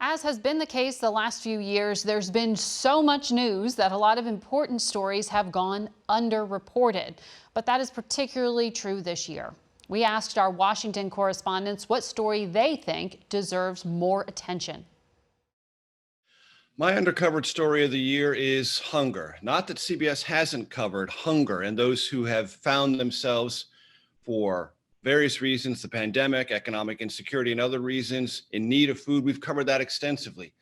As has been the case the last few years, there's been so much news that a lot of important stories have gone underreported. But that is particularly true this year. We asked our Washington correspondents what story they think deserves more attention. My undercovered story of the year is hunger. Not that CBS hasn't covered hunger and those who have found themselves, for various reasons, the pandemic, economic insecurity, and other reasons, in need of food. We've covered that extensively.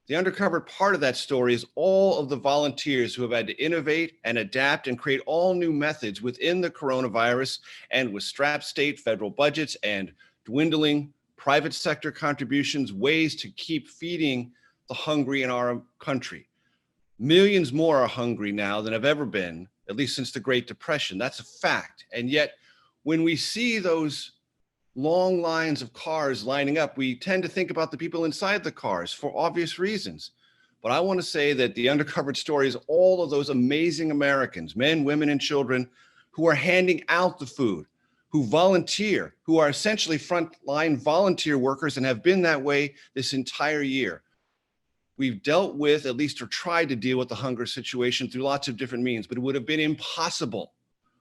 The undercovered part of that story is all of the volunteers who have had to innovate and adapt and create all new methods within the coronavirus, and with strapped state federal budgets and dwindling private sector contributions, ways to keep feeding the hungry in our country. Millions more are hungry now than have ever been, at least since the Great Depression. That's a fact. And yet, when we see those long lines of cars lining up, we tend to think about the people inside the cars for obvious reasons. But I want to say that the undercovered story is all of those amazing Americans, men, women, and children, who are handing out the food, who volunteer, who are essentially frontline volunteer workers and have been that way this entire year. We've dealt with, at least, or tried to deal with the hunger situation through lots of different means, but it would have been impossible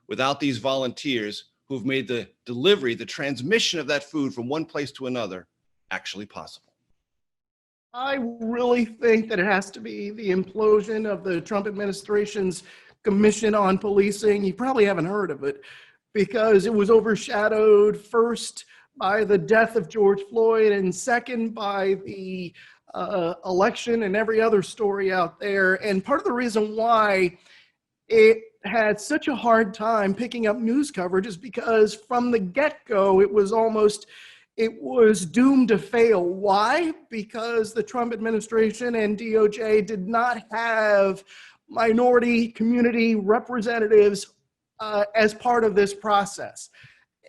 without these volunteers who have made the delivery, the transmission of that food from one place to another, actually possible. I really think that it has to be the implosion of the Trump administration's Commission on Policing. You probably haven't heard of it because it was overshadowed first by the death of George Floyd and second by the election and every other story out there. And part of the reason why it had such a hard time picking up news coverage is because from the get-go, it was doomed to fail. Why? Because the Trump administration and DOJ did not have minority community representatives as part of this process.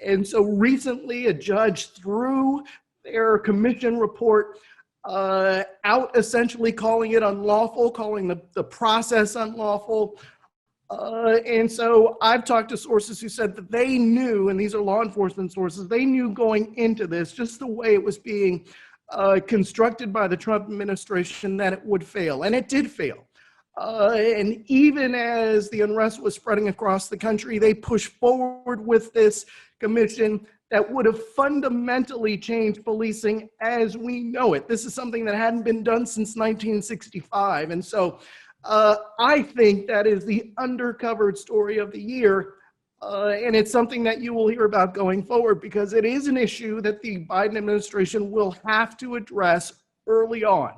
And so recently, a judge threw their commission report out, essentially calling it unlawful, calling the process unlawful. And so I've talked to sources who said that they knew, and these are law enforcement sources, they knew going into this, just the way it was being constructed by the Trump administration, that it would fail. And it did fail. And even as the unrest was spreading across the country, they pushed forward with this commission that would have fundamentally changed policing as we know it. This is something that hadn't been done since 1965. And so I think that is the undercovered story of the year. And it's something that you will hear about going forward because it is an issue that the Biden administration will have to address early on.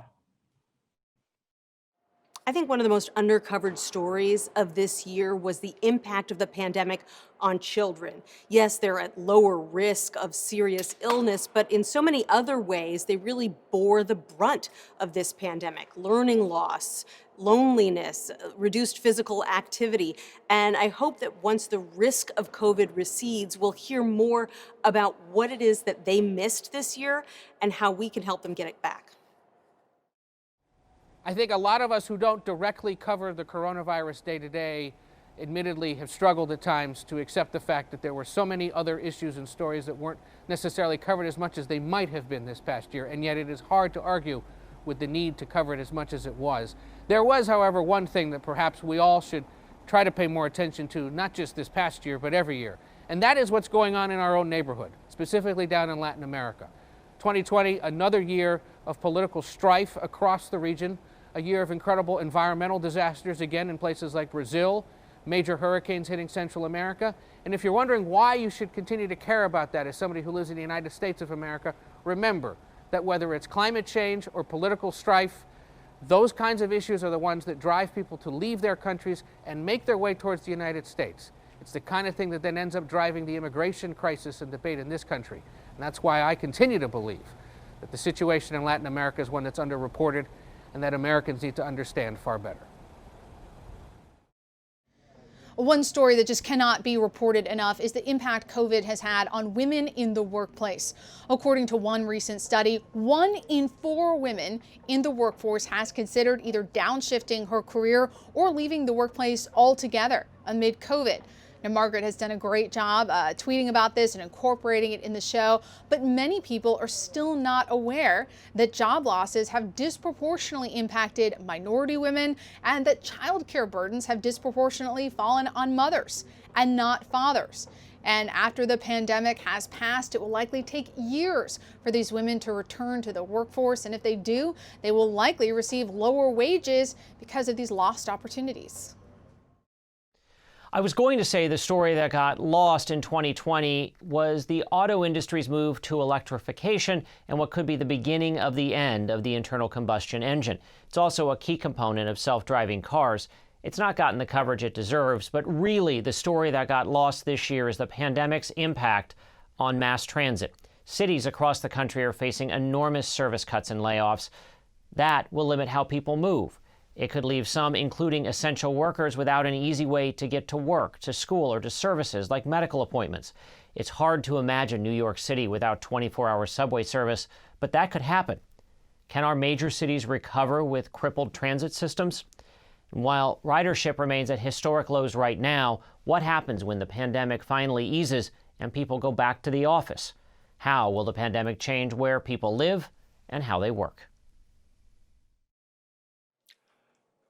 I think one of the most undercovered stories of this year was the impact of the pandemic on children. Yes, they're at lower risk of serious illness, but in so many other ways, they really bore the brunt of this pandemic. Learning loss, loneliness, reduced physical activity. And I hope that once the risk of COVID recedes, we'll hear more about what it is that they missed this year and how we can help them get it back. I think a lot of us who don't directly cover the coronavirus day to day admittedly have struggled at times to accept the fact that there were so many other issues and stories that weren't necessarily covered as much as they might have been this past year, and yet it is hard to argue with the need to cover it as much as it was. There was, however, one thing that perhaps we all should try to pay more attention to, not just this past year, but every year, and that is what's going on in our own neighborhood, specifically down in Latin America. 2020, another year of political strife across the region, a year of incredible environmental disasters again in places like Brazil, major hurricanes hitting Central America. And if you're wondering why you should continue to care about that as somebody who lives in the United States of America, remember that whether it's climate change or political strife, those kinds of issues are the ones that drive people to leave their countries and make their way towards the United States. It's the kind of thing that then ends up driving the immigration crisis and debate in this country. And that's why I continue to believe that the situation in Latin America is one that's underreported and that Americans need to understand far better. One story that just cannot be reported enough is the impact COVID has had on women in the workplace. According to one recent study, 1 in 4 women in the workforce has considered either downshifting her career or leaving the workplace altogether amid COVID. Now, Margaret has done a great job tweeting about this and incorporating it in the show, but many people are still not aware that job losses have disproportionately impacted minority women and that childcare burdens have disproportionately fallen on mothers and not fathers. And after the pandemic has passed, it will likely take years for these women to return to the workforce. And if they do, they will likely receive lower wages because of these lost opportunities. I was going to say the story that got lost in 2020 was the auto industry's move to electrification and what could be the beginning of the end of the internal combustion engine. It's also a key component of self-driving cars. It's not gotten the coverage it deserves, but really the story that got lost this year is the pandemic's impact on mass transit. Cities across the country are facing enormous service cuts and layoffs. That will limit how people move. It could leave some, including essential workers, without an easy way to get to work, to school, or to services like medical appointments. It's hard to imagine New York City without 24-hour subway service, but that could happen. Can our major cities recover with crippled transit systems? And while ridership remains at historic lows right now, what happens when the pandemic finally eases and people go back to the office? How will the pandemic change where people live and how they work?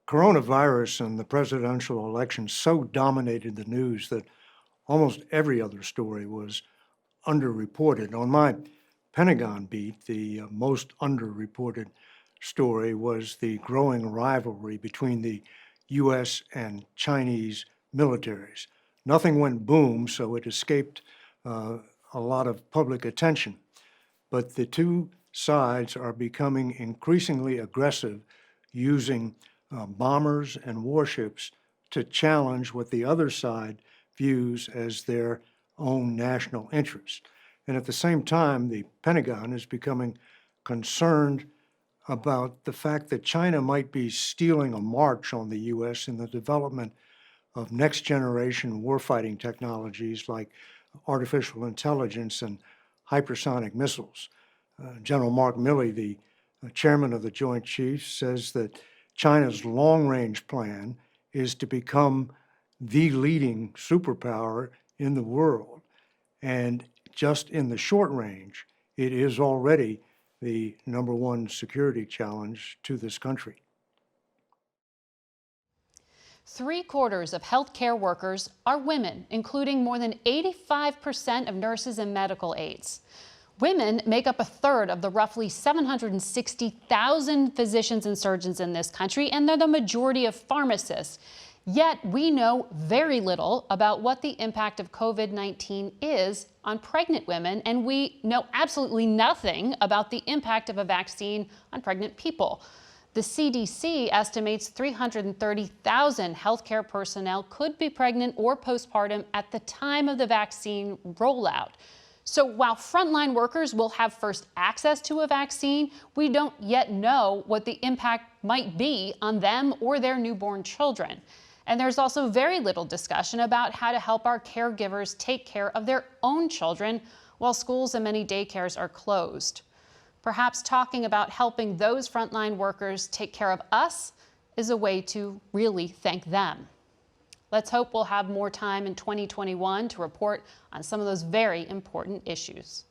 Coronavirus and the presidential election so dominated the news that almost every other story was underreported. On my Pentagon beat, the most underreported story was the growing rivalry between the U.S. and Chinese militaries. Nothing went boom, so it escaped a lot of public attention. But the two sides are becoming increasingly aggressive, using bombers and warships to challenge what the other side views as their own national interest. And at the same time, the Pentagon is becoming concerned about the fact that China might be stealing a march on the U.S. in the development of next-generation warfighting technologies like artificial intelligence and hypersonic missiles. General Mark Milley, the chairman of the Joint Chiefs, says that China's long-range plan is to become the leading superpower in the world. And just in the short range, it is already the #1 security challenge to this country. 3/4 of healthcare workers are women, including more than 85% of nurses and medical aides. Women make up 1/3 of the roughly 760,000 physicians and surgeons in this country, and they're the majority of pharmacists. Yet we know very little about what the impact of COVID-19 is on pregnant women, and we know absolutely nothing about the impact of a vaccine on pregnant people. The CDC estimates 330,000 healthcare personnel could be pregnant or postpartum at the time of the vaccine rollout. So while frontline workers will have first access to a vaccine, we don't yet know what the impact might be on them or their newborn children. And there's also very little discussion about how to help our caregivers take care of their own children while schools and many daycares are closed. Perhaps talking about helping those frontline workers take care of us is a way to really thank them. Let's hope we'll have more time in 2021 to report on some of those very important issues.